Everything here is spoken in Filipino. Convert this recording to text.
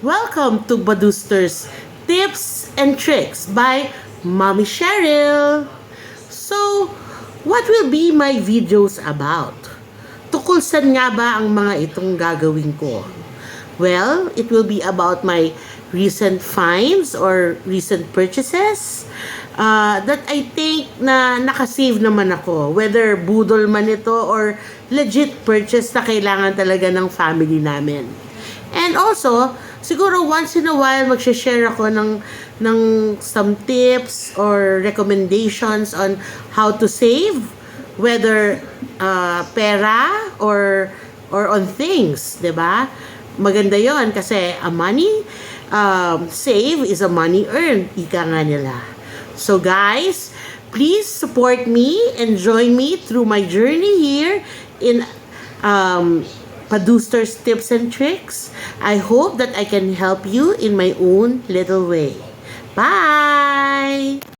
Welcome to Badooster's Tips and Tricks by Mommy Cheryl. So, what will be my videos about? Tukol saan nga ba ang mga itong gagawin ko? Well, it will be about my recent finds or recent purchases that I think na nakasave naman ako. Whether budol man ito or legit purchase na kailangan talaga ng family namin. And also, siguro once in a while magsha-share ako ng some tips or recommendations on how to save, whether pera or on things, 'di ba? Maganda 'yon kasi a money save is a money earned, ika nga nila. So guys, please support me and join me through my journey here in Badooster's Tips and Tricks. I hope that I can help you in my own little way. Bye!